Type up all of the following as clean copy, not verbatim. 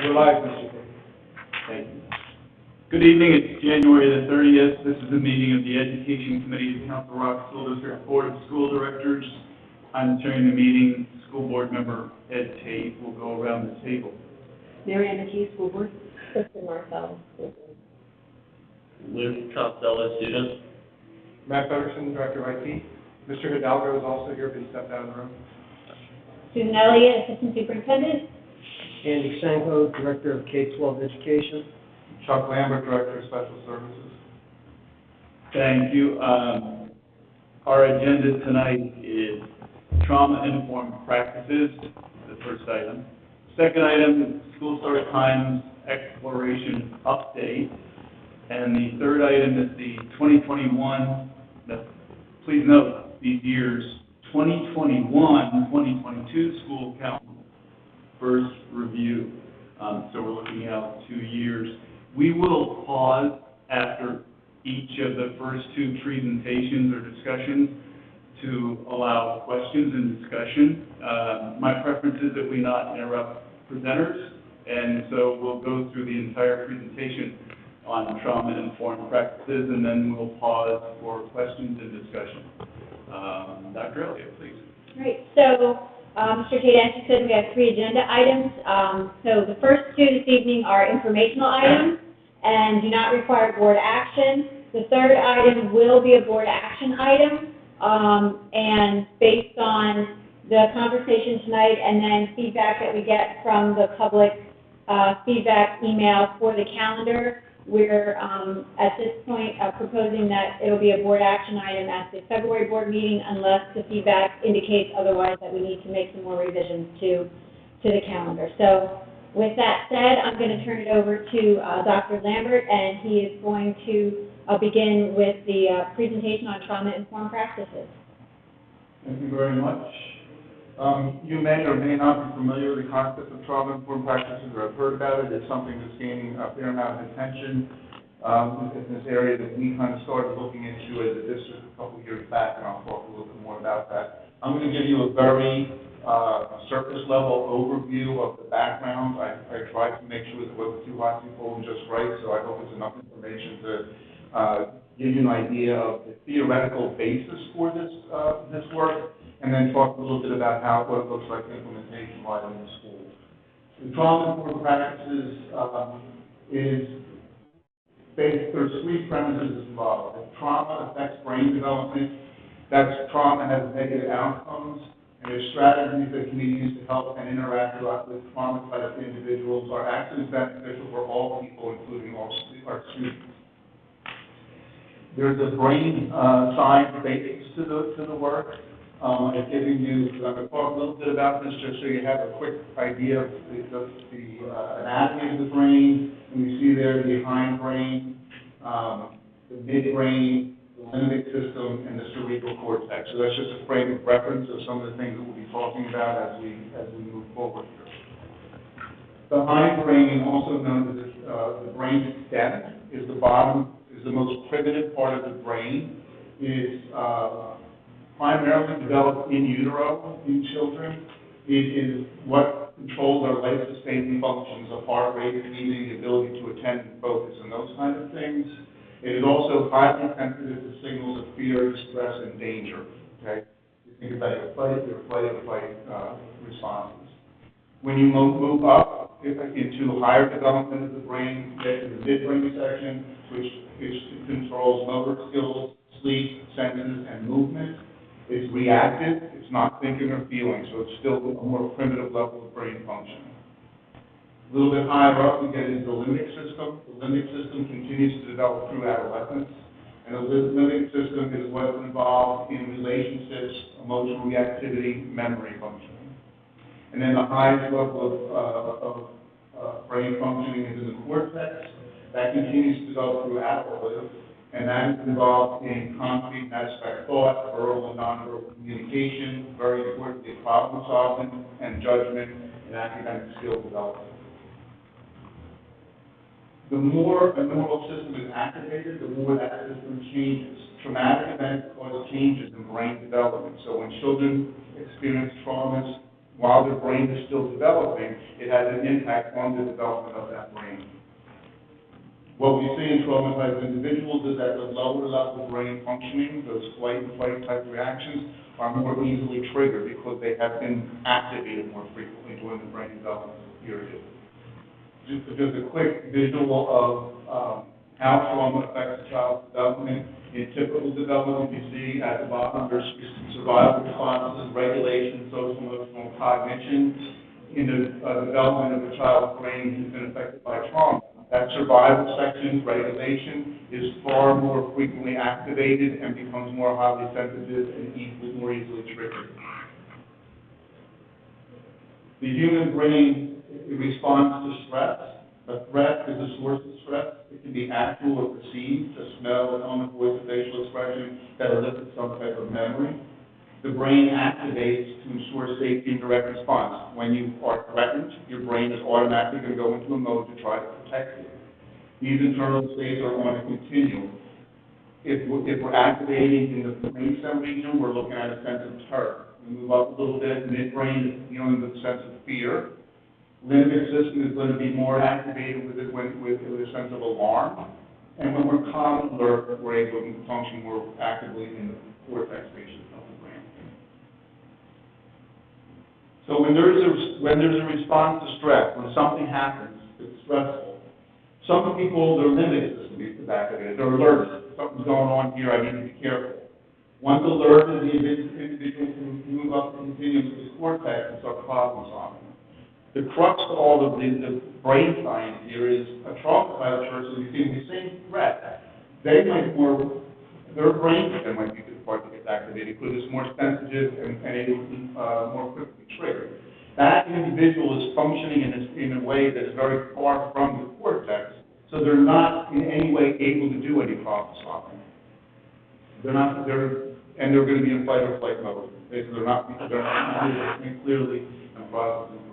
We're live, Mr. King. Thank you. Good evening, it's January the 30th. This is the meeting of the Education Committee of Council Rock School District Board of School Directors. I'm chairing the meeting. School Board Member Ed Tate will go around the table. Mary Ann McKee, School Board. Kristen Marcel. Luke Costello, student. Matt Pedersen, Director of IT. Mr. Hidalgo is also here, but he stepped out of the room. Susan Elliott, Assistant Superintendent. Andy Sanko, Director of K-12 Education. Chuck Lambert, Director of Special Services. Thank you. Our agenda tonight is trauma-informed practices, the first item. Second item, school start times exploration update. And the third item is the 2021, please note, these years, 2021-2022 school calendar first review. So we're looking out 2 years. We will pause after each of the first two presentations or discussions to allow questions and discussion. My preference is that we not interrupt presenters, and so we'll go through the entire presentation on trauma-informed practices, and then we'll pause for questions and discussion. Dr. Elliott, please. Great. So, Mr. Tate, as you said, we have 3 agenda items. So the first 2 this evening are informational items and do not require board action. The third item will be a board action item, and based on the conversation tonight and then feedback that we get from the public feedback email for the calendar, we're, at this point, proposing that it'll be a board action item at the February board meeting unless the feedback indicates otherwise that we need to make some more revisions to the calendar. So with that said, I'm going to turn it over to Dr. Lambert, and he is going to begin with the presentation on trauma-informed practices. Thank you very much. You may or may not be familiar with the concept of trauma-informed practices or have heard about it. It's something that's gaining a fair amount of attention in this area that we kind of started looking into as a district a couple of years back, and I'll talk a little bit more about that. I'm going to give you a very surface-level overview of the background. I tried to make sure that it wasn't too hot, too cold, and just right, so I hope it's enough information to give you an idea of the theoretical basis for this work, and then talk a little bit about what it looks like implementation-wise in the school. The trauma-informed practices there's 3 premises involved. If trauma affects brain development, that's trauma has negative outcomes, and there's strategies that can be used to help and interact with traumatized individuals are actually beneficial for all people, including our students. There's a brain science basis to the work. I've given you, I'm going to talk a little bit about this just so you have a quick idea of the anatomy of the brain. And you see there the hindbrain, the midbrain, the limbic system, and the cerebral cortex. So that's just a frame of reference of some of the things that we'll be talking about as we move forward here. The hindbrain, also known as the brain stem, is the most primitive part of the brain. It is primarily developed in utero in children. It is what controls our life-sustaining functions of heart rate, breathing, the ability to attend and focus, and those kind of things. It is also highly sensitive to signals of fear, distress, and danger. Okay, you think about your flight or fight responses. When you move up into higher development of the brain, you get to the midbrain section, which controls motor skills, sleep, senses, and movement. It's reactive, it's not thinking or feeling, so it's still a more primitive level of brain functioning. A little bit higher up, we get into the limbic system. The limbic system continues to develop through adolescence, and the limbic system is what's involved in relationships, emotional reactivity, memory functioning. And then the highest level of brain functioning is in the cortex. That continues to develop through adulthood, and that is involved in concrete and abstract thought, verbal and nonverbal communication, very importantly, problem solving and judgment and academic skill development. The more a neural system is activated, the more that system changes. Traumatic events cause changes in brain development. So when children experience traumas, while their brain is still developing, it has an impact on the development of that brain. What we see in traumatized individuals is that the lower level brain functioning, those flight and fight type reactions, are more easily triggered because they have been activated more frequently during the brain development period. Just a quick visual of how trauma affects a child's development. In typical development, you see at the bottom, there's survival responses, regulation, social, emotional, cognition. In the development of a child's brain who's been affected by trauma, that survival section, regulation, is far more frequently activated and becomes more highly sensitive and more easily triggered. The human brain responds to stress. A threat is a source of stress. It can be actual or perceived, a smell, a tone of voice, a facial expression that elicits some type of memory. The brain activates to ensure safety and direct response. When you are threatened, your brain is automatically going to go into a mode to try to protect you. These internal states are on a continuum. If we're activating in the brainstem region, we're looking at a sense of terror. We move up a little bit, midbrain is dealing with a sense of fear. Limbic system is going to be more activated with a sense of alarm. And when we're calm and alert, we're able to function more actively in the cortex region of the brain. So when there's a response to stress, when something happens, it's stressful. Some people, their limbic system is activated. They're alert. Something's going on here. I need to be careful. Once alerted, the individual can move up the continuum to the cortex and start problem solving. The crux of all of the brain science here is a traumatized person receiving the same threat. Their brain stem might be the part that gets activated because it's more sensitive and able to more quickly trigger. That individual is functioning in a way that is very far from the cortex, so they're not in any way able to do any problem solving. They're going to be in fight or flight mode. They're not thinking clearly and processing information.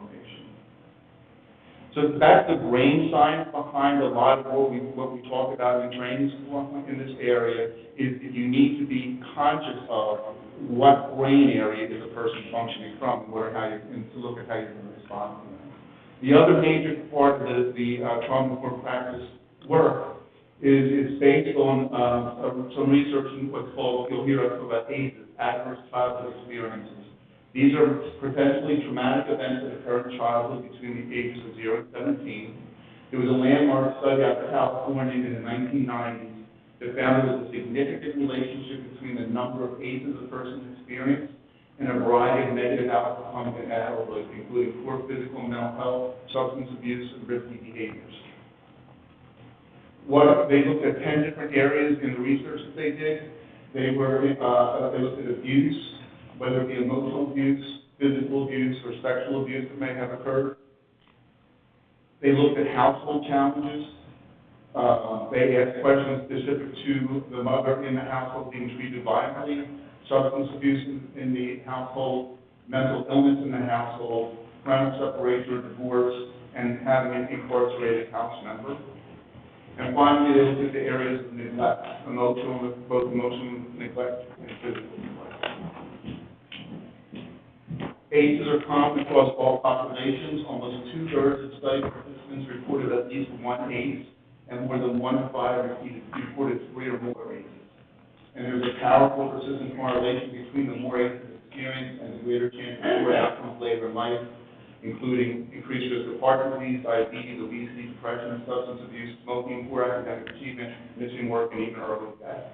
So that's the brain science behind a lot of what we talk about in training school in this area, is that you need to be conscious of what brain area is a person functioning from, and to look at how you're going to respond to them. The other major part of the trauma-informed practice work is based on some research in what's called, you'll hear us about ACEs, adverse childhood experiences. These are potentially traumatic events that occur in childhood between the ages of 0 and 17. There was a landmark study out of California in the 1990s that found there was a significant relationship between the number of ACEs a person experienced and a variety of negative outcomes in adulthood, including poor physical and mental health, substance abuse, and risky behaviors. They looked at 10 different areas in the research that they did. They looked at abuse, whether it be emotional abuse, physical abuse, or sexual abuse that may have occurred. They looked at household challenges. They asked questions specific to the mother in the household being treated violently, substance abuse in the household, mental illness in the household, parental separation or divorce, and having an incarcerated house member. And finally, they looked at the areas of neglect, both emotional neglect and physical neglect. ACEs are common across all populations. Almost 2/3 of study participants reported at least one ACE, and more than 1 in 5 reported 3 or more ACEs. And there's a powerful, persistent correlation between the more ACEs experienced and the greater chance of poor outcomes later in life, including increased risk of heart disease, diabetes, obesity, depression, substance abuse, smoking, poor academic achievement, missing work, and even early death.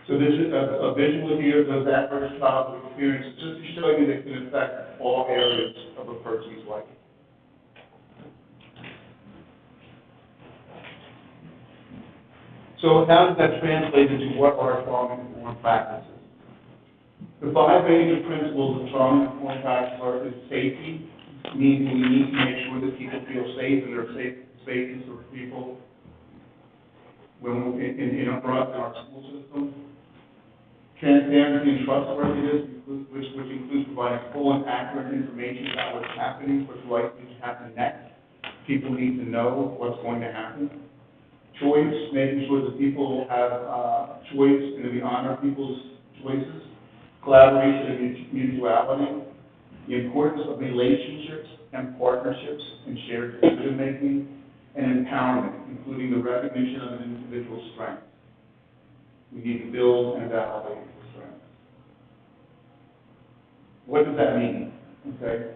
So this is a visual here of those adverse childhood experiences, just to show you that it can affect all areas of a person's life. So how does that translate into what are trauma-informed practices? The 5 major principles of trauma-informed practice are safety, meaning we need to make sure that people feel safe and they're safe spaces for people in our school system. Transparency and trustworthiness, which includes providing full and accurate information about what's happening, what's likely to happen next. People need to know what's going to happen. Choice, making sure that people have choice and that we honor people's choices. Collaboration and mutuality. the importance of relationships and partnerships and shared decision-making, and empowerment, including the recognition of an individual's strengths. We need to build and validate strengths. What does that mean? Okay?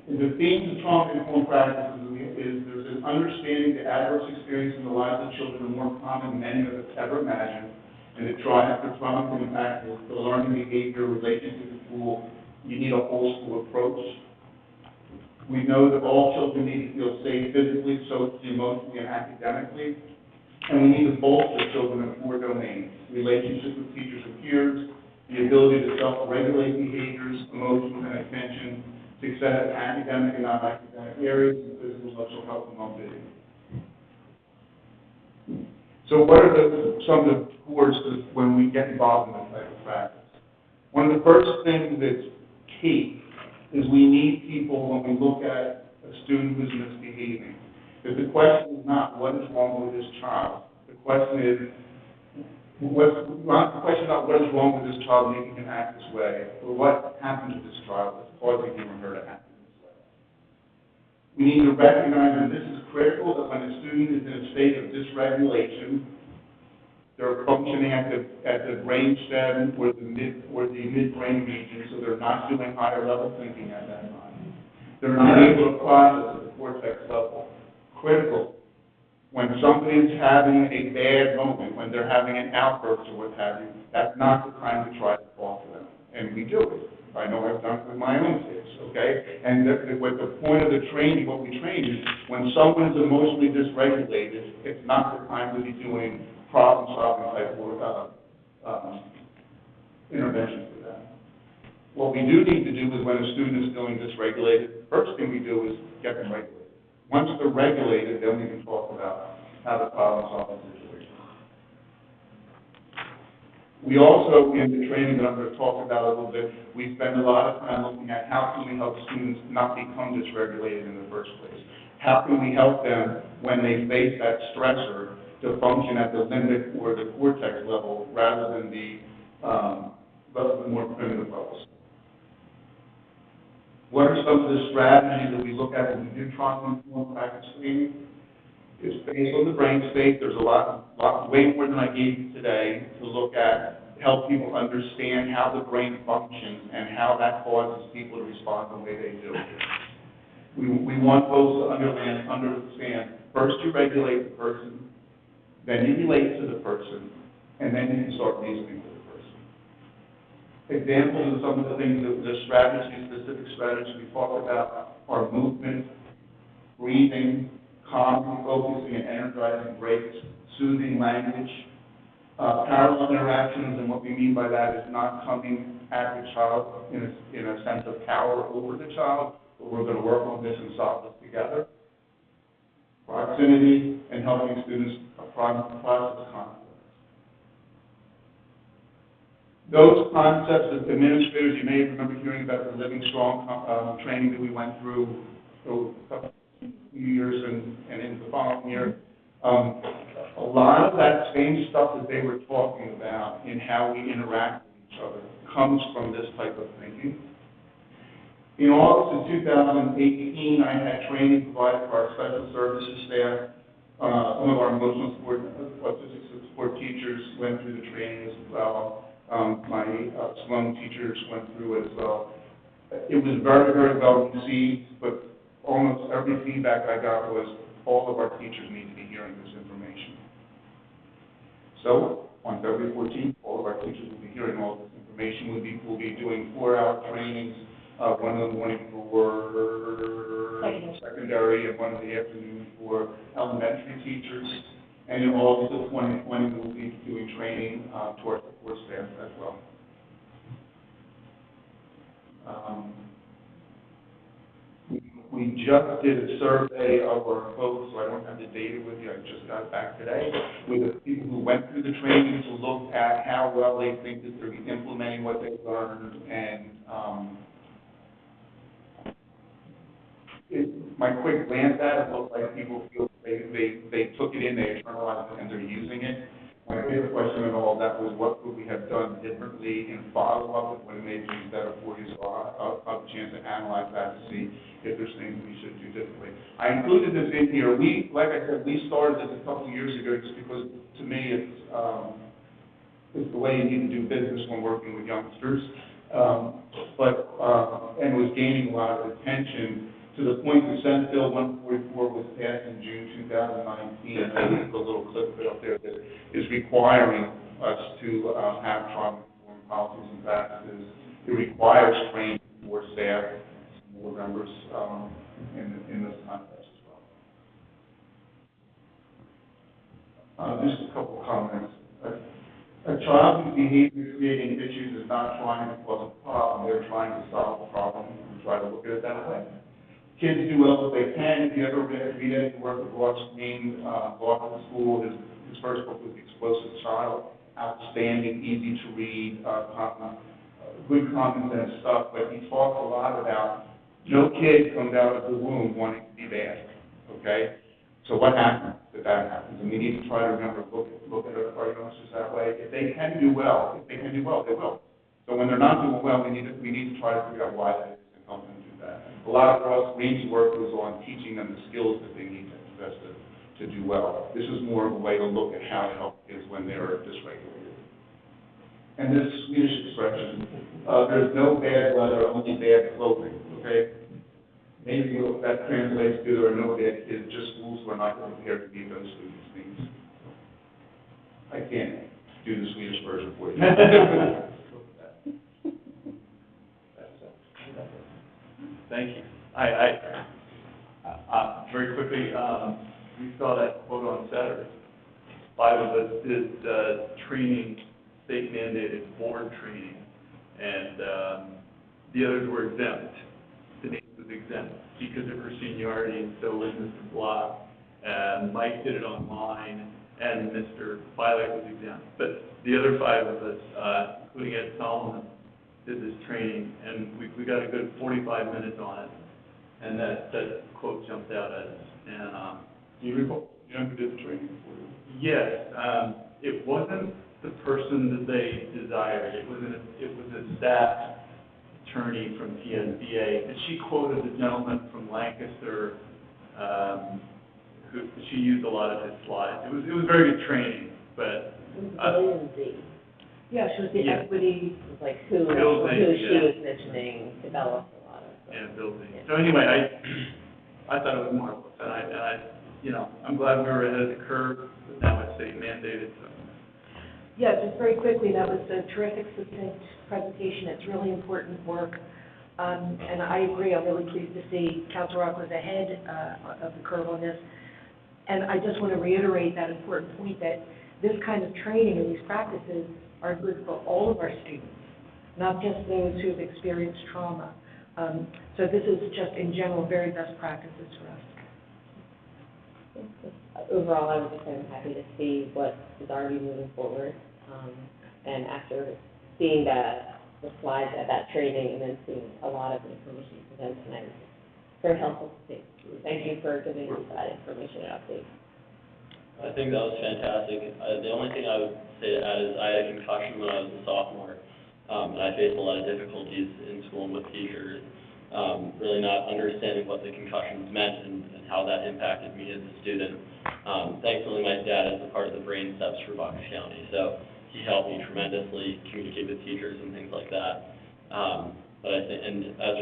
The themes of trauma-informed practices is there's an understanding that adverse experience in the lives of children are more common than many of us ever imagined, and that after trauma can impact the learning behavior, relationship to school, you need a whole school approach. We know that all children need to feel safe physically, socially, emotionally, and academically, and we need to bolster children in 4 domains: relationships with teachers and peers, the ability to self-regulate behaviors, emotions, and attention, success in academic and non-academic areas, and physical, social health, and well-being. So what are some of the courses when we get involved in this type of practice? One of the first things that's key is we need people when we look at a student who's misbehaving. Because the question is not what is wrong with this child. The question is not what is wrong with this child making him act this way, but what happened to this child that's causing him or her to act this way. We need to recognize that this is critical, that when a student is in a state of dysregulation, they're functioning at the brainstem or the midbrain region, so they're not doing higher level thinking at that time. They're not able to process at the cortex level. Critical. When somebody's having a bad moment, when they're having an outburst or what have you, that's not the time to try to talk to them. And we do it. I know I've done it with my own kids, okay? And with the point of the training, what we train is when someone's emotionally dysregulated, it's not the time to be doing problem-solving type of interventions with them. What we do need to do is when a student is feeling dysregulated, first thing we do is get them regulated. Once they're regulated, then we can talk about how to problem-solve the situation. We also, in the training that I'm going to talk about a little bit, we spend a lot of time looking at how can we help students not become dysregulated in the first place. How can we help them when they face that stressor to function at the limbic or the cortex level rather than the more primitive levels. What are some of the strategies that we look at when we do trauma-informed practice training? It's based on the brain state. There's a lot, way more than I gave you today to look at, help people understand how the brain functions and how that causes people to respond the way they do. We want folks to understand, first you regulate the person, then you relate to the person, and then you can start reasoning with the person. Examples of some of the things, the specific strategies we talked about are movement, breathing, calming, focusing, and energizing breaks, soothing language, parallel interactions, and what we mean by that is not coming at the child in a sense of power over the child, but we're going to work on this and solve this together. Proximity, and helping students process conflict. Those concepts as administrators, you may remember hearing about the Living Strong training that we went through a few years and into the following year. A lot of that same stuff that they were talking about in how we interact with each other comes from this type of thinking. In August of 2018, I had training provided for our special services staff. Some of our emotional support, autistic support teachers went through the training as well. My Sloan teachers went through it as well. It was very, very well received, but almost every feedback I got was all of our teachers need to be hearing this information. So, on February 14th, all of our teachers will be hearing all this information. We'll be doing 4-hour trainings, one in the morning for secondary and one in the afternoon for elementary teachers. And in August of 2020, we'll be doing training to our support staff as well. We just did a survey of our folks, so I don't have the data with you, I just got it back today, with the people who went through the training to look at how well they think that they're implementing what they've learned, and my quick glance at it looked like people feel they took it in, they internalized it, and they're using it. My favorite question in all of that was what would we have done differently in follow-up when maybe instead of 40, so I'll have a chance to analyze that to see if there's things we should do differently. I included this in here. Like I said, we started this a couple of years ago just because, to me, it's the way you need to do business when working with youngsters. And was gaining a lot of attention to the point that Senate Bill 144 was passed in June 2019. There's a little clip of it up there that is requiring us to have trauma-informed policies and practices. It requires training for staff, board members in this context as well. Just a couple comments. A child whose behavior is creating issues is not trying to cause a problem, they're trying to solve a problem, and try to look at it that way. Kids do well if they can. If you ever read any work with Ross Green, Law at School, his first book was The Explosive Child, outstanding, easy to read, good common sense stuff, but he talks a lot about no kid comes out of the womb wanting to be bad, okay? So what happens if that happens? And we need to try to remember, look at our youngsters that way. If they can do well, they will. So when they're not doing well, we need to try to figure out why that is and help them do that. A lot of Ross Green's work was on teaching them the skills that they need to possess to do well. This is more of a way to look at how to help kids when they're dysregulated. And this Swedish expression, there's no bad weather, only bad clothing, okay? Maybe that translates to there are no bad kids, just schools who are not prepared to meet those students' needs. I can't do the Swedish version for you. Thank you. Very quickly, we saw that quote on Saturday. 5 of us did training, state mandated board training, and the others were exempt. Denise was exempt because of her seniority, and so was Mr. Block. Mike did it online, and Mr. Bilek was exempt. But the other 5 of us, including Ed Solomon, did this training, and we got a good 45 minutes on it, and that quote jumped out at us. And Do you recall who did the training for you? yes, it wasn't the person that they desired. It was a staff attorney from PSBA, and she quoted the gentleman from Lancaster, who she used a lot of his slides. It was very good training, but Lindsay. Yeah, she was the Yeah. equity, like who Bill she Zink, was mentioning, developed a lot of. and building. So anyway, I thought it was marvelous, and I, I'm glad we were ahead of the curve, but now it's state mandated, so. Yeah, just very quickly, that was a terrific, succinct presentation. It's really important work. And I agree, I'm really pleased to see Council Rock was ahead of the curve on this. And I just want to reiterate that important point that this kind of training and these practices are good for all of our students, not just those who have experienced trauma. So this is just, in general, very best practices for us. Overall, I was just kind of happy to see what is already moving forward. And after seeing the slides at that training and then seeing a lot of the information presented tonight, it was very helpful to see. Thank you for giving us that information and update. I think that was fantastic. The only thing I would say to add is I had a concussion when I was a sophomore, and I faced a lot of difficulties in school and with teachers, really not understanding what the concussions meant and how that impacted me as a student. Thankfully, my dad is a part of the Brain Steps for Bucks County, so he helped me tremendously communicate with teachers and things like that. But I think, and as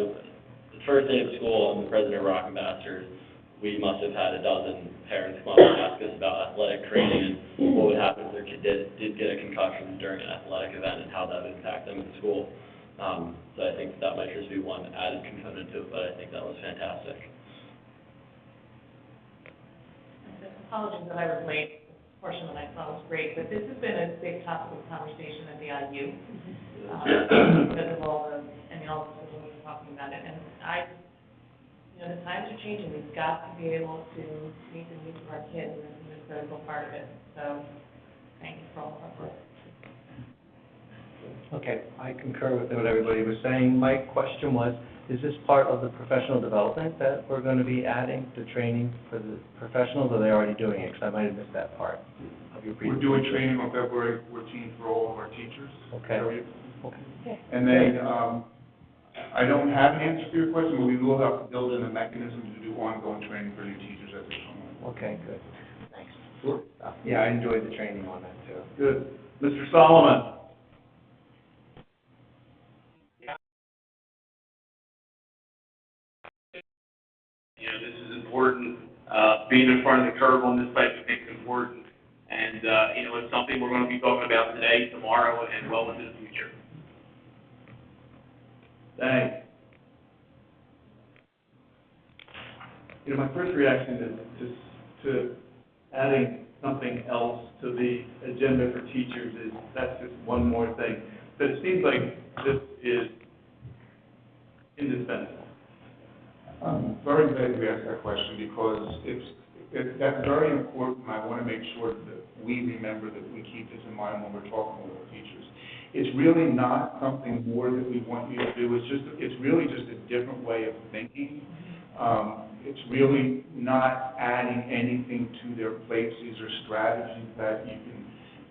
the first day of school, I'm the president of Rock Ambassadors. We must have had a dozen parents come up and ask us about athletic training and what would happen if their kid did get a concussion during an athletic event and how that would impact them in school. So I think that might just be one added component to it, but I think that was fantastic. Apologies that I was late. The portion that I saw was great, but this has been a big topic of conversation at the IU because of all the, all the people who are talking about it. And the times are changing. We've got to be able to meet the needs of our kids, and this is a critical part of it. So thank you for all of our work. Okay, I concur with what everybody was saying. My question was, is this part of the professional development that we're going to be adding, the training for the professionals, or are they already doing it? Because I might have missed that part. of your We're presentation? doing training on February 14th for all of our teachers. Okay. So we- Okay. And then, I don't have an answer to your question, but we will have to build in a mechanism to do ongoing training for new teachers as they come on. Okay, good. Thanks. Sure. Yeah, I enjoyed the training on that, too. Good. Mr. Solomon? You know, this is important, being in front of the curve on this type of thing is important. And, you know, it's something we're gonna be talking about today, tomorrow, and well into the future. Thanks. You know, my first reaction is to adding something else to the agenda for teachers is, that's just one more thing. But it seems like this is indispensable. I'm very glad you asked that question because that's very important. And I want to make sure that we remember that we keep this in mind when we're talking with our teachers. It's really not something more that we want you to do. It's really just a different way of thinking. It's really not adding anything to their plates. These are strategies that you can,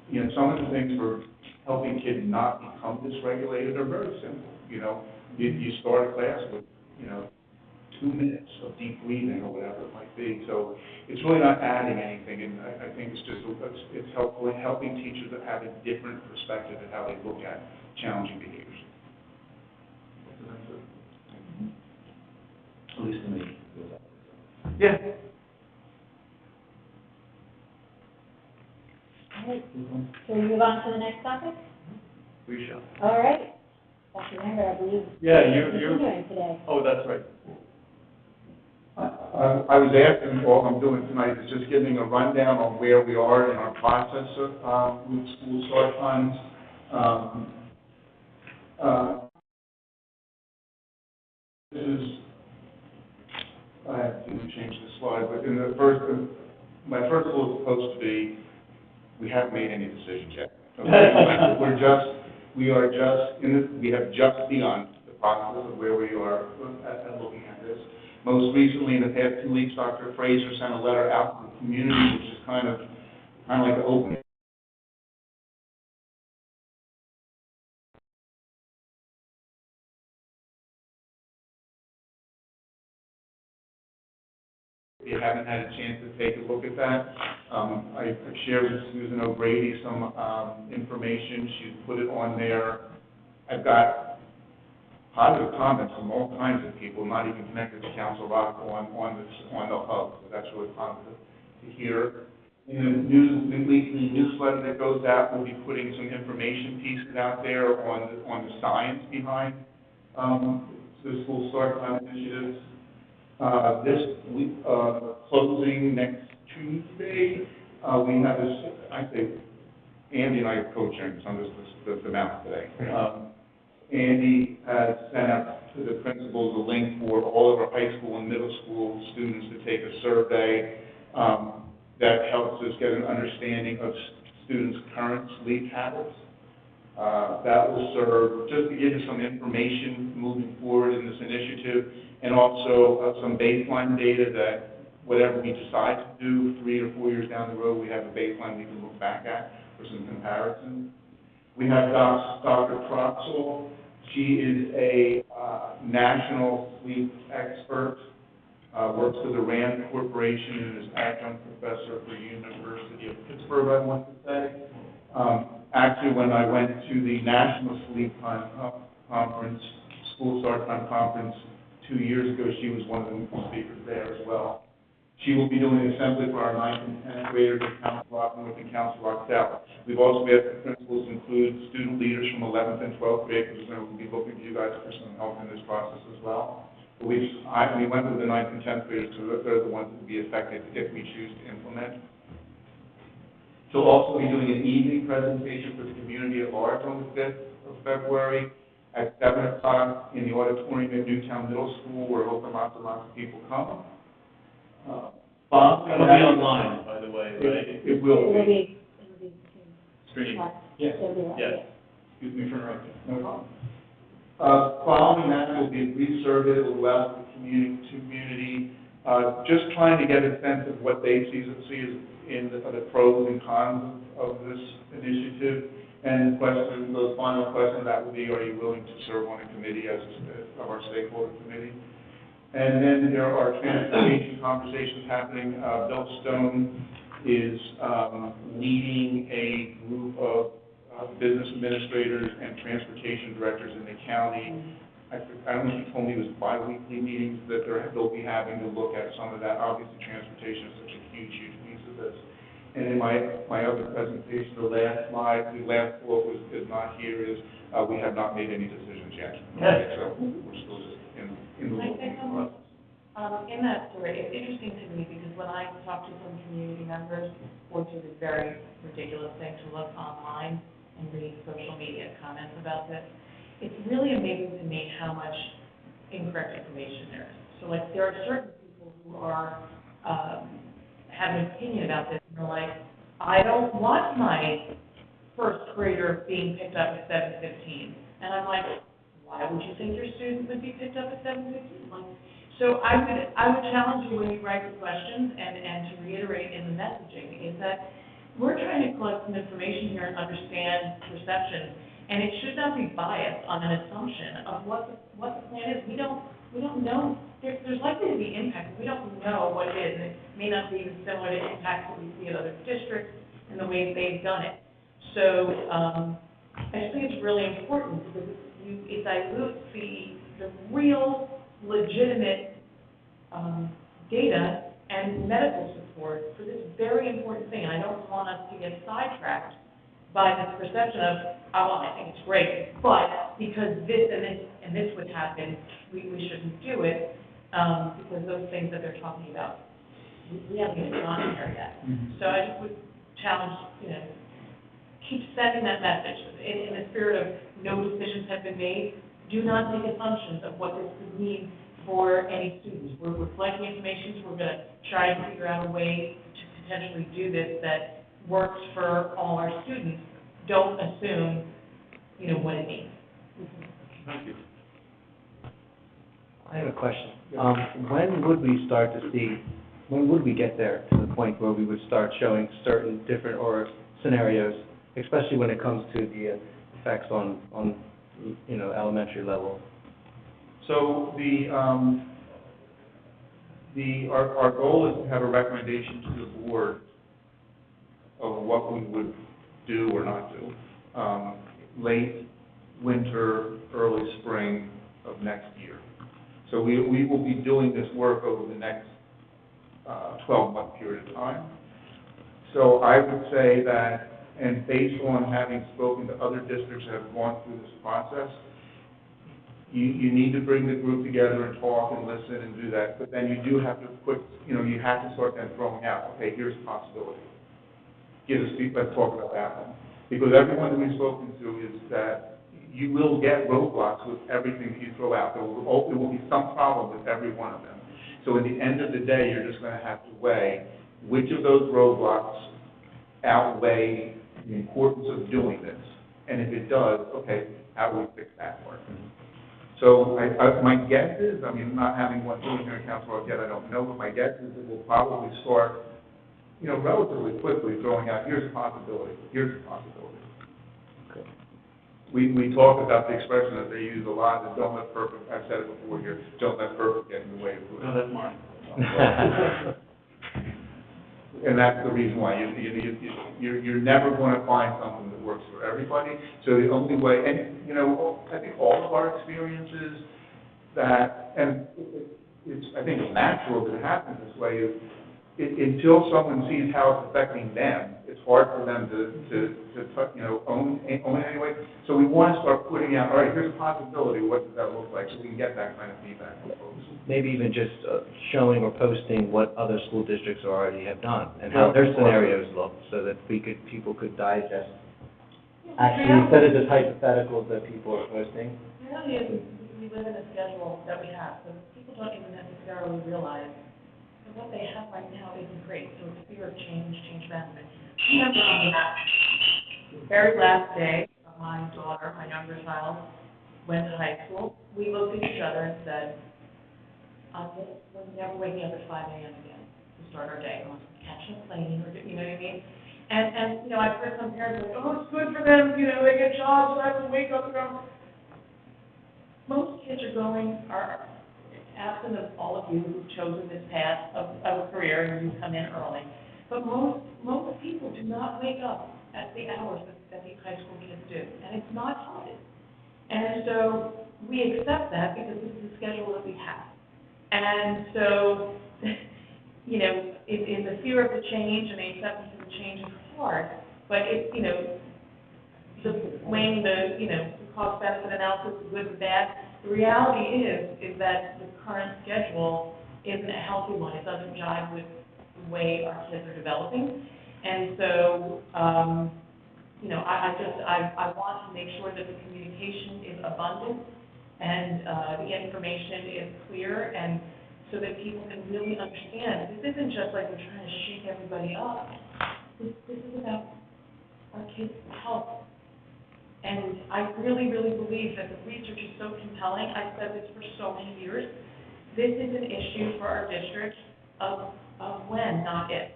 you know, some of the things for helping kids not become dysregulated are very simple. You know, you start a class with, you know, 2 minutes of deep breathing or whatever it might be. So it's really not adding anything, and I think it's helping teachers that have a different perspective at how they look at challenging behaviors. At least to me. Yeah. All right, shall we move on to the next topic? We shall. All right. Dr. Lambert, I believe. Yeah, you're you're, continuing today. oh, that's right. I was asking, all I'm doing tonight is just giving a rundown on where we are in our process with school start times. This is, I have to change the slide, but in the first, my first goal is supposed to be, we haven't made any decisions yet. Okay? we have just begun the process of where we are at looking at this. Most recently, in the past 2 weeks, Dr. Fraser sent a letter out to the community, which is kind of like an open. If you haven't had a chance to take a look at that, I shared with Susan O'Grady some information. She's put it on there. I've got positive comments from all kinds of people, not even connected to Council Rock on the hub. So that's really positive to hear. In the weekly newsletter that goes out, we'll be putting some information pieces out there on the science behind the school start time initiatives. This week, closing next Tuesday, we have this, I think, Andy and I are co-chairing some of the map today. Andy has sent out to the principals a link for all of our high school and middle school students to take a survey that helps us get an understanding of students' current sleep habits. That will serve just to give you some information moving forward in this initiative, and also some baseline data that whatever we decide to do 3 or 4 years down the road, we have a baseline we can look back at for some comparisons. We have Dr. Troxel. She is a national sleep expert, works for the RAND Corporation and is adjunct professor for University of Pittsburgh, I want to say. Actually, when I went to the National Sleep Time Conference, School Start Time Conference 2 years ago, she was one of the speakers there as well. She will be doing the assembly for our 9th and 10th graders in Council Rock North and Council Rock South. We've also asked the principals to include student leaders from 11th and 12th grade, because we'll be looking to you guys for some help in this process as well. But we went with the 9th and 10th graders, so they're the ones that will be affected if we choose to implement. She'll also be doing an evening presentation for the community at large on the 5th of February at 7 o'clock in the auditorium at Newtown Middle School. We're hoping lots and lots of people come. It'll be online, by the way, right? It will be. It'll be Stream. Yes. It'll be live, Yes. yes. Excuse me for interrupting. No problem. Following that, there will be a brief survey that will allow the community just trying to get a sense of what they see as in the pros and cons of this initiative. And question, the final question, that would be, are you willing to serve on a committee as of our stakeholder committee? And then there are transportation conversations happening. Bill Stone is leading a group of business administrators and transportation directors in the county. I don't know if he told me it was bi-weekly meetings that they'll be having to look at some of that. Obviously, transportation is such a huge piece of this. And in my other presentation, the last slide, the last quote is not here, is we have not made any decisions yet. Okay, so we're still just in the looking process. In that story, it's interesting to me because when I talk to some community members, which is a very ridiculous thing to look online and read social media comments about this, it's really amazing to me how much incorrect information there is. So like there are certain people who are have an opinion about this, and they're like, I don't want my first grader being picked up at 7:15. And I'm like, why would you think your student would be picked up at 7:15? Like, so I would challenge you when you write the questions and to reiterate in the messaging is that we're trying to collect some information here and understand perception, and it should not be biased on an assumption of what the plan is. We don't know. There's likely to be impact. We don't know what it is, and it may not be even similar to impacts that we see at other districts and the way they've done it. So I just think it's really important because it dilutes the real, legitimate data and medical support for this very important thing. And I don't want us to get sidetracked by this perception of, oh, well, I think it's great, but because this and this would happen, we shouldn't do it, because those things that they're talking about, we haven't even gone there yet. So I just would challenge, keep sending that message in the spirit of no decisions have been made. Do not make assumptions of what this could mean for any students. We're collecting information, so we're going to try and figure out a way to potentially do this that works for all our students. Don't assume, what it means. Thank you. I have a question. When would we get there to the point where we would start showing certain different or scenarios, especially when it comes to the effects on elementary level? So our goal is to have a recommendation to the board of what we would do or not do, late winter, early spring of next year. So we will be doing this work over the next 12-month period of time. So I would say that, and based on having spoken to other districts that have gone through this process, you need to bring the group together and talk and listen and do that, but then you do have to you have to start then throwing out, okay, here's a possibility. Let's talk about that one. Because everyone that we've spoken to is that you will get roadblocks with everything that you throw out. There will be some problem with every one of them. So in the end of the day, you're just going to have to weigh which of those roadblocks outweigh the importance of doing this. And if it does, okay, how do we fix that part? So my guess is, not having one sitting here in council yet, I don't know, but my guess is that we'll probably start, relatively quickly throwing out, here's a possibility, here's a possibility. Okay. We talk about the expression that they use a lot, that don't let perfect, I've said it before here, don't let perfect get in the way of good. No, that's mine. And that's the reason why you're never going to find something that works for everybody. So the only way, and I think all of our experiences and I think it's natural that it happens this way, is until someone sees how it's affecting them, it's hard for them to own it anyway. So we want to start putting out, all right, here's a possibility, what does that look like, so we can get that kind of feedback from folks. Maybe even just showing or posting what other school districts already have done and how their scenarios look, so that people could digest. Actually, instead of just hypotheticals that people are posting. The reality is, we live in a schedule that we have, so people don't even necessarily realize that what they have right now isn't great. So it's fear of change management. I remember on the very last day of my daughter, my younger child, went to high school, we looked at each other and said, we're never waking up at 5 a.m. again to start our day, unless we're catching a plane, or, you know what I mean? And, you know, I've heard some parents like, oh, it's good for them, you know, they get jobs, I have to wake up and go. Most kids are absent of all of you who've chosen this path of a career and you come in early, but most people do not wake up at the hours that these high school kids do, and it's not healthy. And so we accept that because this is the schedule that we have. And so, you know, in the fear of the change and the acceptance of the change is hard, but it, you know, weighing the, you know, cost-benefit analysis of good and bad, the reality is that the current schedule isn't a healthy one. It doesn't jive with the way our kids are developing. And so, you know, I want to make sure that the communication is abundant and the information is clear, and so that people can really understand. This isn't just like we're trying to shake everybody up. This is about our kids' health. And I really, really believe that the research is so compelling. I've said this for so many years. This is an issue for our district of when, not if.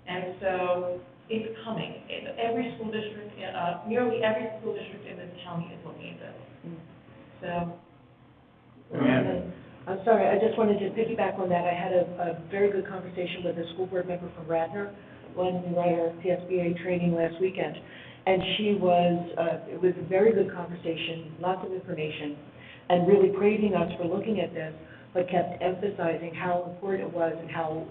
And so it's coming. Every school district, nearly every school district in this county is looking at this. So. I'm sorry, I just wanted to piggyback on that. I had a very good conversation with a school board member from Radnor when we were at our PSBA training last weekend. And it was a very good conversation, lots of information, and really praising us for looking at this, but kept emphasizing how important it was and how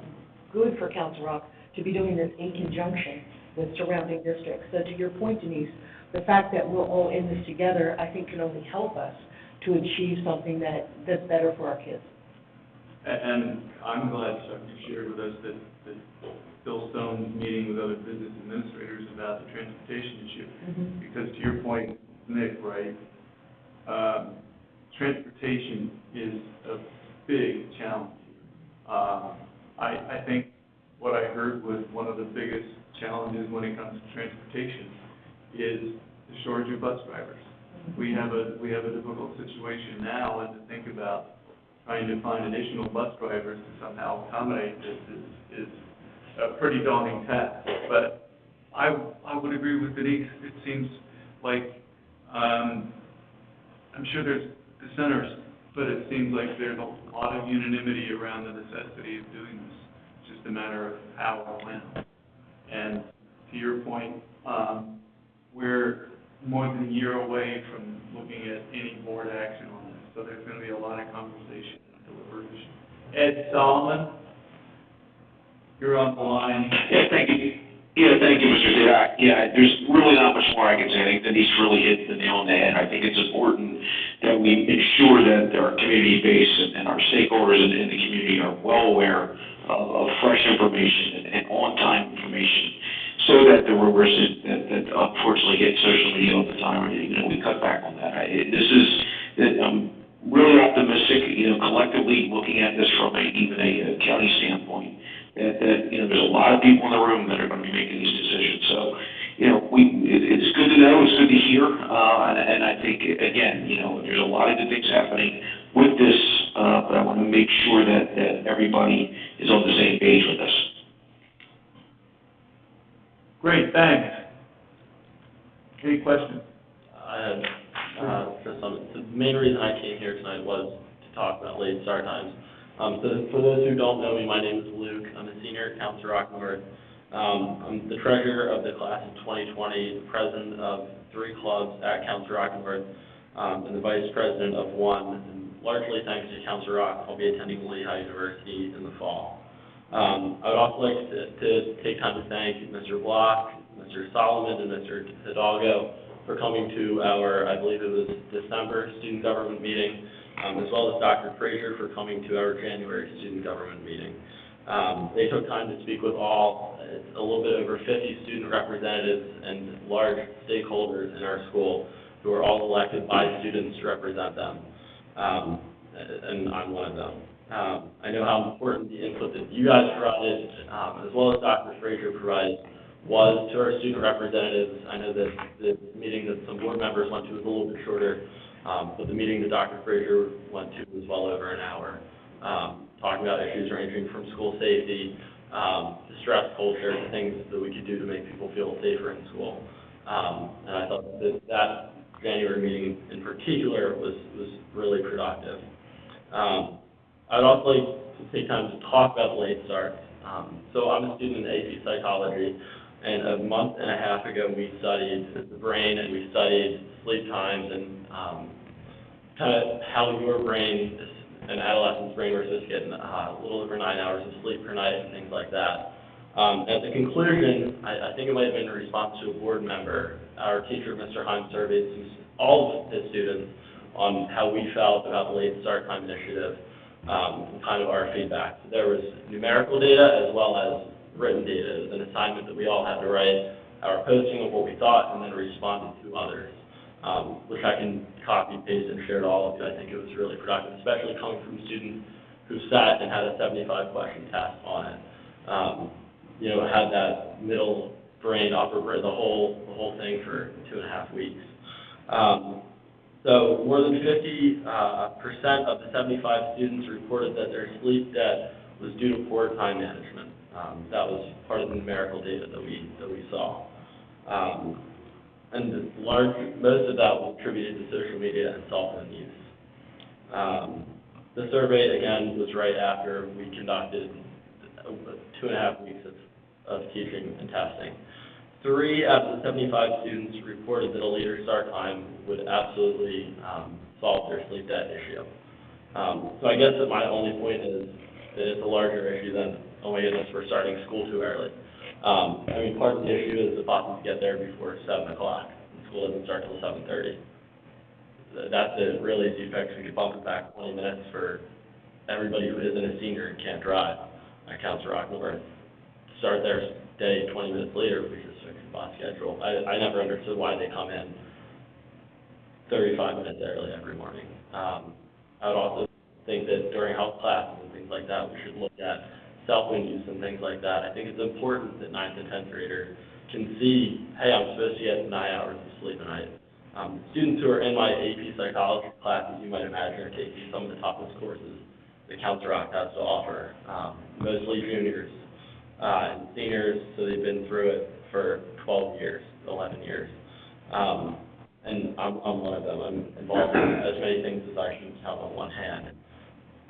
good for Council Rock to be doing this in conjunction with surrounding districts. So to your point, Denise, the fact that we're all in this together, I think can only help us to achieve something that's better for our kids. And I'm glad Chuck shared with us that Bill Stone's meeting with other business administrators about the transportation issue. Mm-hmm. Because to your point, Nick, right, transportation is a big challenge. I think what I heard was one of the biggest challenges when it comes to transportation is the shortage of bus drivers. We have a difficult situation now, and to think about trying to find additional bus drivers to somehow accommodate this is a pretty daunting task. But I would agree with Denise. It seems like, I'm sure there's dissenters, but it seems like there's a lot of unanimity around the necessity of doing this. It's just a matter of how or when. And to your point, we're more than a year away from looking at any board action on this, so there's going to be a lot of conversation and deliberation. Ed Solomon, you're on the line. Yeah, thank you. Yeah, thank you, Mr. Zidak. Yeah, there's really not much more I can say. I think Denise really hit the nail on the head. I think it's important that we ensure that our community base and our stakeholders in the community are well aware of fresh information and on-time information, so that the rumors that unfortunately hit social media all the time, we cut back on that. I'm really optimistic, collectively looking at this from even a county standpoint, that there's a lot of people in the room that are going to be making these decisions. So, it's good to know, it's good to hear, and I think, again, there's a lot of good things happening with this, but I want to make sure that everybody is on the same page with this. Great, thanks. Any questions? I had the main reason I came here tonight was to talk about late start times. So for those who don't know me, my name is Luke. I'm a senior at Council Rock North. I'm the treasurer of the class of 2020, the president of 3 clubs at Council Rock North, and the vice president of 1. And largely thanks to Council Rock, I'll be attending Lehigh University in the fall. I would also like to take time to thank Mr. Block, Mr. Solomon, and Mr. Hidalgo for coming to our, I believe it was December student government meeting, as well as Dr. Frazier for coming to our January student government meeting. They took time to speak with a little bit over 50 student representatives and large stakeholders in our school who are all elected by students to represent them, and I'm one of them. I know how important the input that you guys provided, as well as Dr. Frazier provided, was to our student representatives. I know that the meeting that some board members went to was a little bit shorter, but the meeting that Dr. Frazier went to was well over an hour. talking about issues ranging from school safety, stress culture, to things that we could do to make people feel safer in school. And I thought that January meeting in particular was really productive. I'd also like to take time to talk about the late start. So I'm a student in AP psychology, and a month and a half ago we studied the brain and we studied sleep times and kind of how your brain, an adolescent's brain, we're supposed to get a little over 9 hours of sleep per night and things like that. At the conclusion, I think it might have been in response to a board member, our teacher, Mr. Heim, surveyed all of his students on how we felt about the late start time initiative, and kind of our feedback. There was numerical data as well as written data. It was an assignment that we all had to write our posting of what we thought and then responded to others, which I can copy, paste, and share to all of you. I think it was really productive, especially coming from students who sat and had a 75-question test on it. Had that middle brain, upper brain, the whole thing for 2.5 weeks. So more than 50% of the 75 students reported that their sleep debt was due to poor time management. That was part of the numerical data that we saw. And most of that was attributed to social media and cell phone use. The survey, again, was right after we conducted 2.5 weeks of teaching and testing. 3 out of the 75 students reported that a later start time would absolutely solve their sleep debt issue. So I guess that my only point is that it's a larger issue than, oh my goodness, we're starting school too early. Part of the issue is the buses get there before 7 o'clock. School doesn't start till 7:30. That's a really easy fix. We could bump it back 20 minutes for everybody who isn't a senior and can't drive. Councilor Rockmore, start their day 20 minutes later, we just fix the bus schedule. I never understood why they come in 35 minutes early every morning. I would also think that during health classes and things like that, we should look at cell phone use and things like that. I think it's important that 9th and 10th graders can see, hey, I'm supposed to get 9 hours of sleep a night. Students who are in my AP psychology classes, you might imagine, are taking some of the toughest courses that Council Rock has to offer, mostly juniors and seniors, so they've been through it for 12 years, 11 years. And I'm one of them. I'm involved in as many things as I can count on one hand.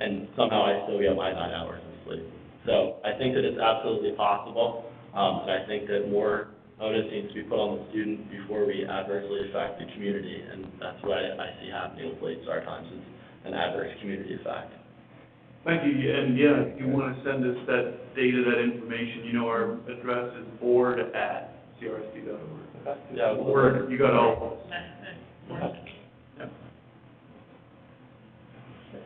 And somehow I still get my 9 hours of sleep. So I think that it's absolutely possible, and I think that more onus needs to be put on the student before we adversely affect the community, and that's what I see happening with late start times, is an adverse community effect. Thank you, and yeah, if you want to send us that data, that information, our address is board@crsd.org. Okay. Yeah, board, you got all of us. Yeah.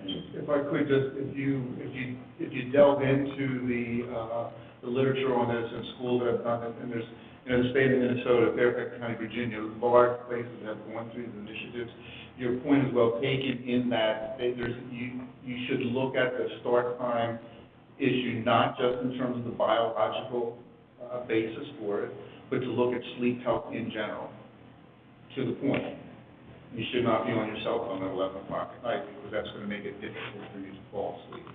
If I could just, if you delve into the literature on this and schools that have done it, and there's, the state of Minnesota, Fairfax County, Virginia, large places that have gone through these initiatives. Your point is well taken in that you should look at the start time issue, not just in terms of the biological basis for it, but to look at sleep health in general. To the point, you should not be on your cell phone at 11 o'clock at night, because that's going to make it difficult for you to fall asleep.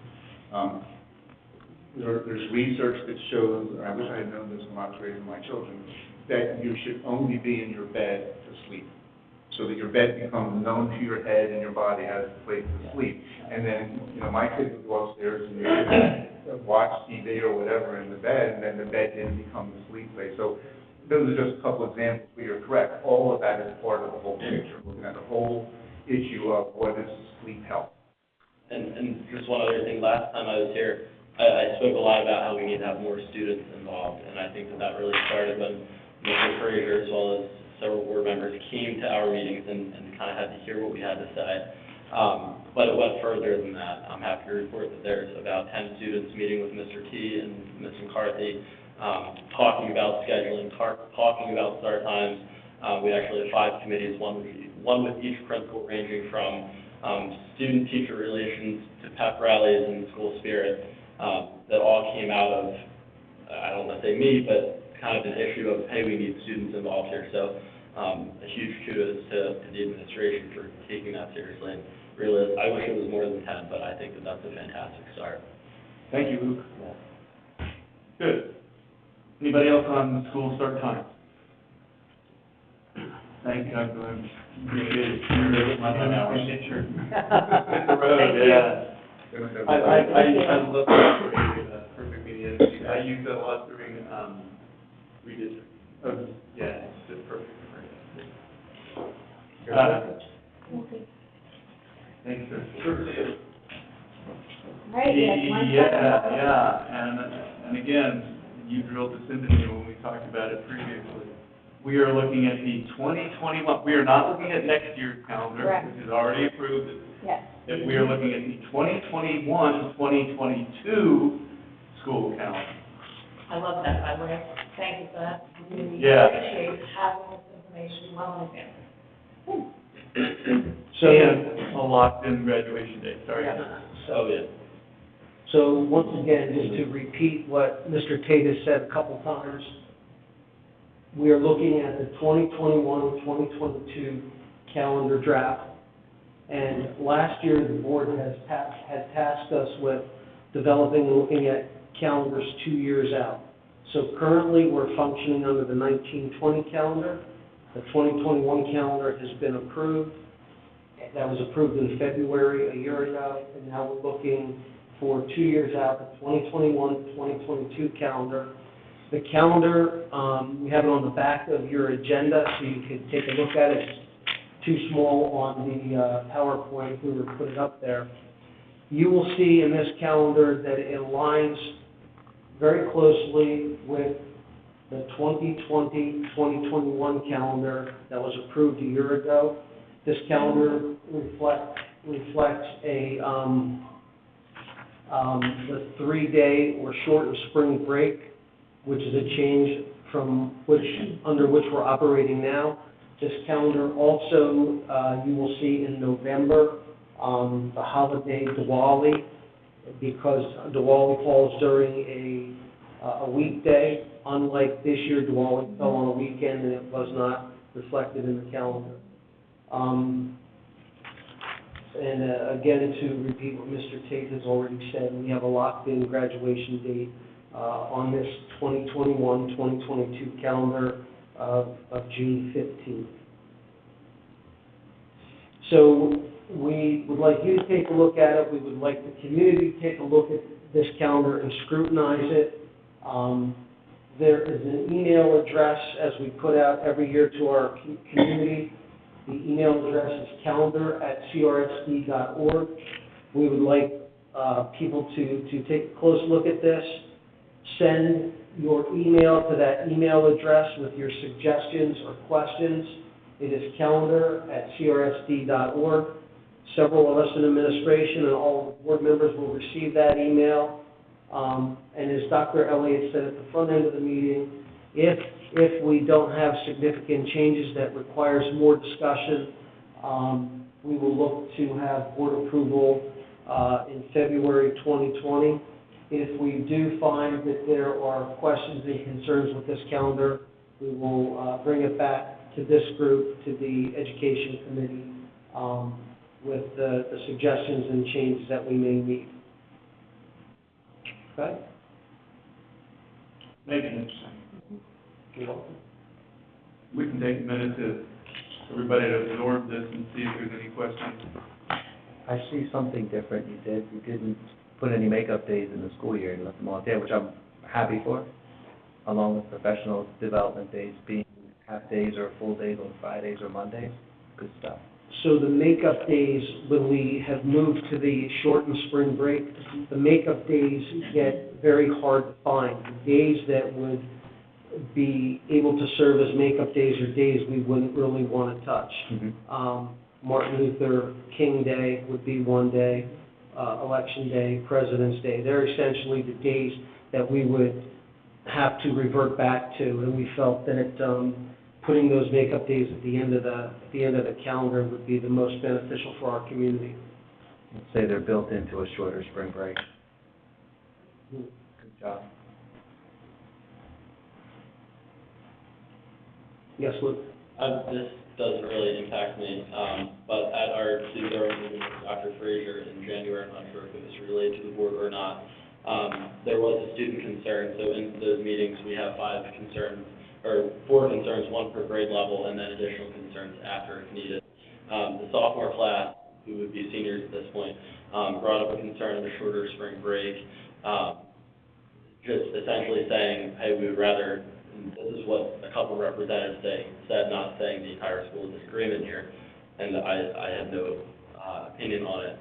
There's research that shows, or I wish I had known this when I was raising my children, that you should only be in your bed to sleep, so that your bed becomes known to your head and your body as a place to sleep. And then, my kids would go upstairs and watch TV or whatever in the bed, and then the bed didn't become the sleep place. So those are just a couple examples where you're correct. All of that is part of the whole picture, looking at the whole issue of what is sleep health. And just one other thing, last time I was here, I spoke a lot about how we need to have more students involved, and I think that really started when Mr. Frazier, as well as several board members, came to our meetings and kind of had to hear what we had to say. But it went further than that. I'm happy to report that there's about 10 students meeting with Mr. T and Ms. McCarthy, talking about scheduling, talking about start times. We actually have 5 committees, one with each principal, ranging from student-teacher relations to pep rallies and school spirit, that all came out of, I don't want to say me, but kind of an issue of, hey, we need students involved here. So a huge kudos to the administration for taking that seriously. And really, I wish it was more than 10, but I think that that's a fantastic start. Thank you, Luke. Good. Anybody else on the school start time? Thank you, Dr. Lynch. Appreciate it. You're my 10 hours. Hit the road, Thank you. yeah. I love that perfect media. I use that a lot during, redistricting. Oh, yeah, it's just perfect. Thanks, sir. Sure, see you. All right, you have one question. Yeah, and again, you drilled this into me when we talked about it previously. We are looking at the 2021, we are not looking at next year's calendar, Correct. which is already approved. Yes. If we are looking at the 2021, 2022 school calendar. I love that, by the way. Thank you for that. We Yeah. appreciate having this information well in advance. So, And a locked-in graduation date, sorry. Oh, yeah. So once again, just to repeat what Mr. Tate has said a couple times, we are looking at the 2021-2022 calendar draft. And last year, the board had tasked us with developing and looking at calendars 2 years out. So currently, we're functioning under the 1920 calendar. The 2021 calendar has been approved. That was approved in February a year ago, and now we're looking for 2 years out, the 2021-2022 calendar. The calendar, we have it on the back of your agenda, so you could take a look at it. It's too small on the PowerPoint if we were to put it up there. You will see in this calendar that it aligns very closely with the 2020-2021 calendar that was approved a year ago. This calendar reflects the 3-day or shortened spring break, which is a change from under which we're operating now. This calendar also, you will see in November, the holiday Diwali, because Diwali falls during a weekday. Unlike this year, Diwali fell on a weekend and it was not reflected in the calendar. Again, to repeat what Mr. Tate has already said, we have a locked-in graduation date on this 2021-2022 calendar of June 15th. So we would like you to take a look at it. We would like the community to take a look at this calendar and scrutinize it. There is an email address, as we put out every year to our community. The email address is calendar@crsd.org. We would like people to take a close look at this. Send your email to that email address with your suggestions or questions. It is calendar@crsd.org. Several of us in administration and all board members will receive that email. And as Dr. Elliott said at the front end of the meeting, if we don't have significant changes that requires more discussion, we will look to have board approval in February 2020. If we do find that there are questions and concerns with this calendar, we will bring it back to this group, to the Education Committee, with the suggestions and changes that we may need. Okay? Make it interesting. We can take a minute to, everybody to absorb this and see if there's any questions. I see something different you did. You didn't put any makeup days in the school year. You left them all there, which I'm happy for, along with professional development days being half days or full days on Fridays or Mondays. Good stuff. So the makeup days, when we have moved to the shortened spring break, the makeup days get very hard to find. The days that would be able to serve as makeup days are days we wouldn't really want to touch. Martin Luther King Day would be one day, Election Day, President's Day. They're essentially the days that we would have to revert back to, and we felt that putting those makeup days at the end of the calendar would be the most beneficial for our community. Let's say they're built into a shorter spring break. Good job. Yes, Luke? This doesn't really impact me, but at our city government meeting with Dr. Frazier in January, I'm not sure if it was relayed to the board or not, There was a student concern, so in those meetings, we have 4 concerns, 1 per grade level, and then additional concerns after if needed. The sophomore class, who would be seniors at this point, brought up a concern of a shorter spring break, just essentially saying, hey, we would rather, and this is what a couple representatives said, not saying the entire school is in agreement here, and I have no opinion on it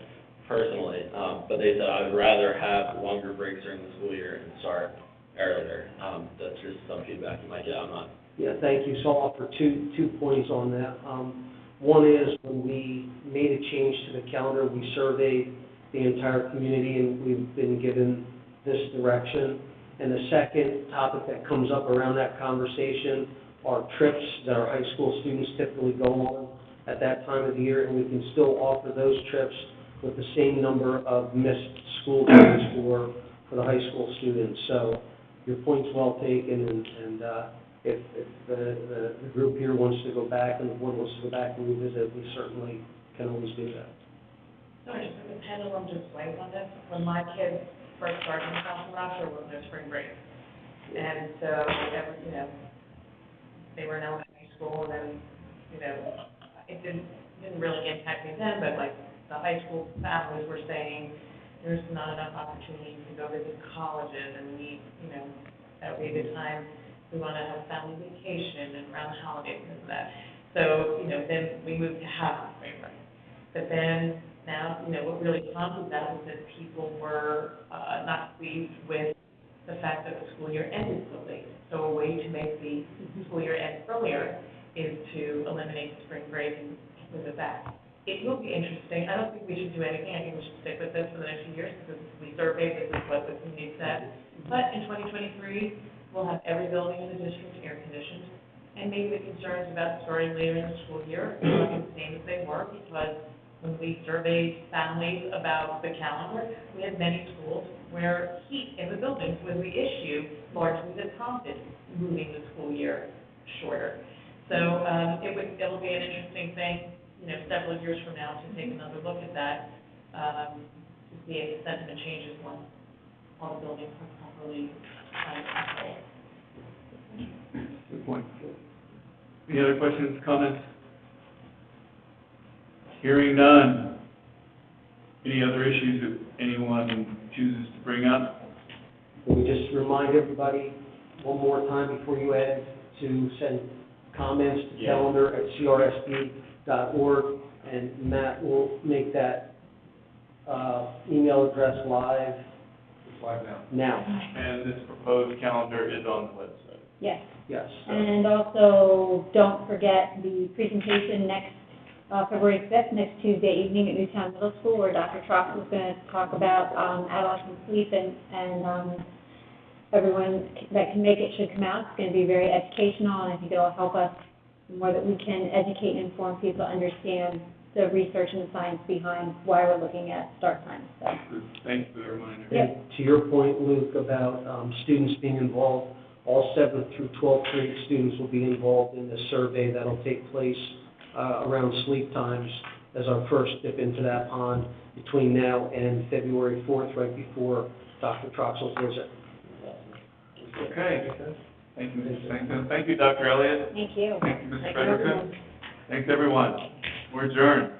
personally, but they said I would rather have longer breaks during the school year and start earlier. That's just some feedback you might get. I'm not. Yeah, thank you. So I'll offer two points on that. One is when we made a change to the calendar, we surveyed the entire community and we've been given this direction. And the second topic that comes up around that conversation are trips that our high school students typically go on at that time of the year, and we can still offer those trips with the same number of missed school days for the high school students. So your point's well taken, and if the group here wants to go back and the board wants to go back and revisit, we certainly can always do that. Sorry, so the pendulum just swings on this. When my kids first started in South Rush, there was no spring break. And so, they were in elementary school, and then, it didn't really impact me then, but like the high school families were saying, there's not enough opportunities to go visit colleges, and we, that would be a good time. We want to have family vacation and around the holidays and that. So, then we moved to half the spring break. But then now, what really prompted that was that people were not pleased with the fact that the school year ended so late. So a way to make the school year end earlier is to eliminate the spring break and move it back. It will be interesting. I don't think we should do anything. I think we should stick with this for the next few years because we surveyed, this is what the community said. But in 2023, we'll have every building in the district air conditioned. And maybe the concerns about starting later in the school year are not the same as they were, because when we surveyed families about the calendar, we had many schools where heat in the buildings was the issue largely that prompted moving the school year shorter. So it'll be an interesting thing, several years from now to take another look at that, to see if the sentiment changes when all the buildings are properly controlled. Good point. Any other questions, comments? Hearing none. Any other issues that anyone chooses to bring up? Can we just remind everybody one more time before you add to send comments to calendar@crsd.org, and Matt will make that email address live It's live now. now. And this proposed calendar is on the website. Yes. Yes. And also, don't forget the presentation next February 5th, next Tuesday evening at Newtown Middle School, where Dr. Trox is going to talk about adolescent sleep, and everyone that can make it should come out. It's going to be very educational, and I think it'll help us the more that we can educate and inform people to understand the research and the science behind why we're looking at start times. So. Thanks for the reminder. And to your point, Luke, about students being involved, all 7th through 12th grade students will be involved in this survey that'll take place around sleep times as our first dip into that pond between now and February 4th, right before Dr. Troxel's visit. Okay. Thank you, Mrs. Sankton. Thank you, Dr. Elliott. Thank you. Thank you, Mr. Frederickson. Thanks, everyone. We're adjourned.